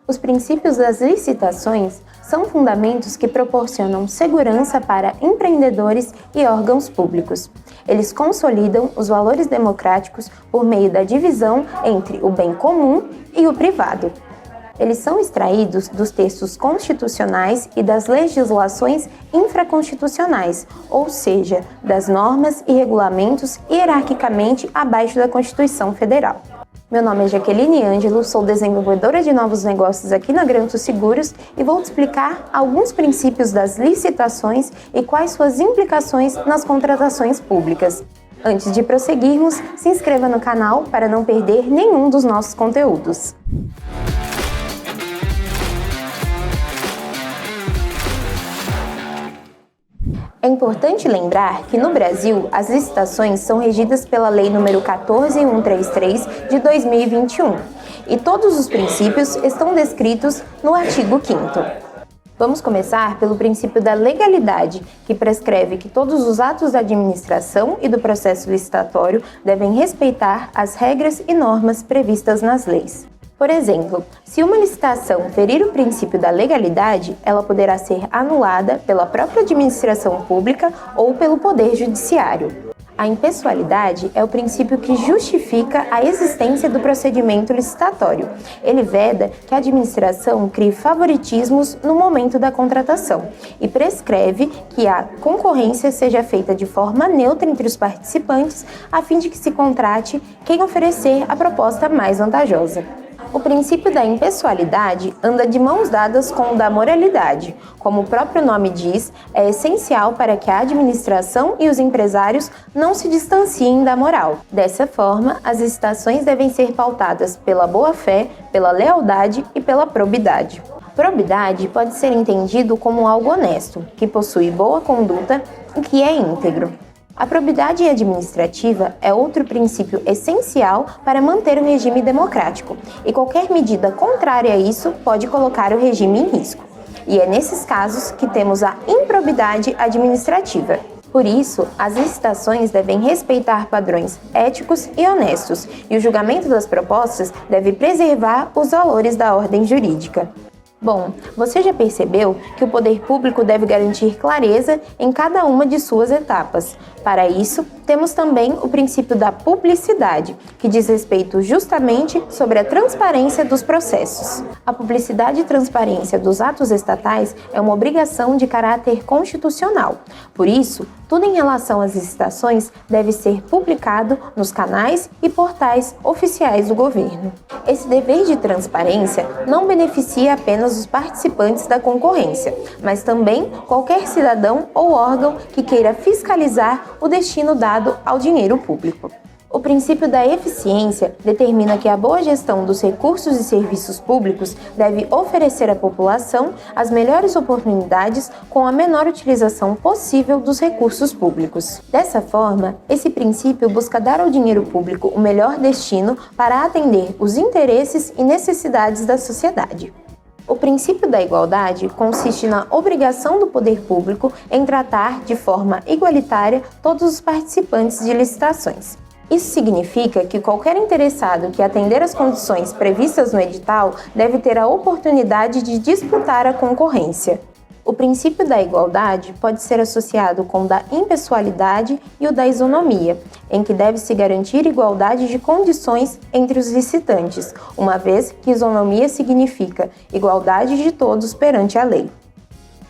Os princípios das licitações são fundamentos que proporcionam segurança para empreendedores e órgãos públicos. Eles consolidam os valores democráticos por meio da divisão entre o bem comum e o privado. Eles são extraídos dos textos constitucionais e das legislações infraconstitucionais, ou seja, das normas e regulamentos hierarquicamente abaixo da Constituição Federal. Meu nome é Jaqueline Ângelo, sou desenvolvedora de novos negócios aqui na Granto Seguros e vou te explicar alguns princípios das licitações e quais suas implicações nas contratações públicas. Antes de prosseguirmos, se inscreva no canal para não perder nenhum dos nossos conteúdos. É importante lembrar que no Brasil as licitações são regidas pela Lei nº 14.133 de 2021 e todos os princípios estão descritos no artigo 5º. Vamos começar pelo princípio da legalidade, que prescreve que todos os atos da administração e do processo licitatório devem respeitar as regras e normas previstas nas leis. Por exemplo, se uma licitação ferir o princípio da legalidade, ela poderá ser anulada pela própria administração pública ou pelo Poder Judiciário. A impessoalidade é o princípio que justifica a existência do procedimento licitatório. Ele veda que a administração crie favoritismos no momento da contratação e prescreve que a concorrência seja feita de forma neutra entre os participantes, a fim de que se contrate quem oferecer a proposta mais vantajosa. O princípio da impessoalidade anda de mãos dadas com o da moralidade. Como o próprio nome diz, é essencial para que a administração e os empresários não se distanciem da moral. Dessa forma, as licitações devem ser pautadas pela boa-fé, pela lealdade e pela probidade. Probidade pode ser entendido como algo honesto, que possui boa conduta e que é íntegro. A probidade administrativa é outro princípio essencial para manter o regime democrático, e qualquer medida contrária a isso pode colocar o regime em risco. E é nesses casos que temos a improbidade administrativa. Por isso, as licitações devem respeitar padrões éticos e honestos, e o julgamento das propostas deve preservar os valores da ordem jurídica. Bom, você já percebeu que o poder público deve garantir clareza em cada uma de suas etapas. Para isso, temos também o princípio da publicidade, que diz respeito justamente sobre a transparência dos processos. A publicidade e transparência dos atos estatais é uma obrigação de caráter constitucional. Por isso, tudo em relação às licitações deve ser publicado nos canais e portais oficiais do governo. Esse dever de transparência não beneficia apenas os participantes da concorrência, mas também qualquer cidadão ou órgão que queira fiscalizar o destino dado ao dinheiro público. O princípio da eficiência determina que a boa gestão dos recursos e serviços públicos deve oferecer à população as melhores oportunidades com a menor utilização possível dos recursos públicos. Dessa forma, esse princípio busca dar ao dinheiro público o melhor destino para atender os interesses e necessidades da sociedade. O princípio da igualdade consiste na obrigação do poder público em tratar de forma igualitária todos os participantes de licitações. Isso significa que qualquer interessado que atender às condições previstas no edital deve ter a oportunidade de disputar a concorrência. O princípio da igualdade pode ser associado com o da impessoalidade e o da isonomia, em que deve-se garantir igualdade de condições entre os licitantes, uma vez que isonomia significa igualdade de todos perante a lei.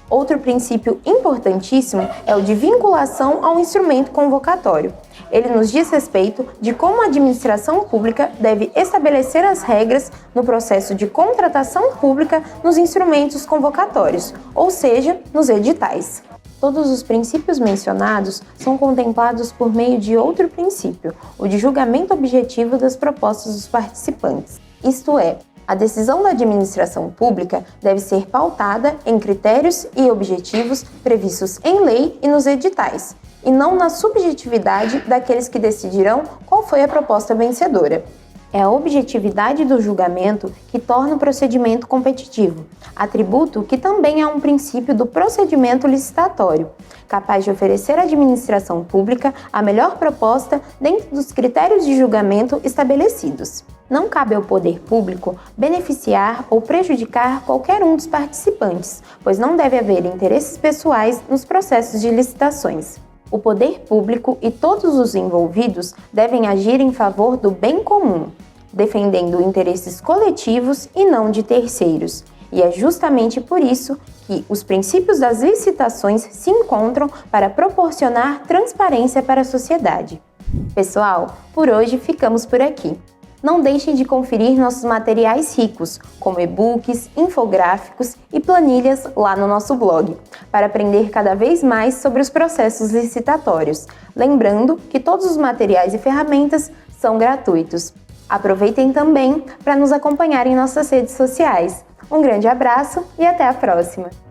Outro princípio importantíssimo é o de vinculação ao instrumento convocatório. Ele nos diz respeito de como a administração pública deve estabelecer as regras no processo de contratação pública nos instrumentos convocatórios, ou seja, nos editais. Todos os princípios mencionados são contemplados por meio de outro princípio, o de julgamento objetivo das propostas dos participantes. Isto é, a decisão da administração pública deve ser pautada em critérios e objetivos previstos em lei e nos editais, e não na subjetividade daqueles que decidirão qual foi a proposta vencedora. É a objetividade do julgamento que torna o procedimento competitivo, atributo que também é um princípio do procedimento licitatório, capaz de oferecer à administração pública a melhor proposta dentro dos critérios de julgamento estabelecidos. Não cabe ao poder público beneficiar ou prejudicar qualquer um dos participantes, pois não deve haver interesses pessoais nos processos de licitações. O poder público e todos os envolvidos devem agir em favor do bem comum, defendendo interesses coletivos e não de terceiros. E é justamente por isso que os princípios das licitações se encontram para proporcionar transparência para a sociedade. Pessoal, por hoje ficamos por aqui. Não deixem de conferir nossos materiais ricos, como e-books, infográficos e planilhas lá no nosso blog, para aprender cada vez mais sobre os processos licitatórios. Lembrando que todos os materiais e ferramentas são gratuitos. Aproveitem também para nos acompanhar em nossas redes sociais. Um grande abraço e até a próxima!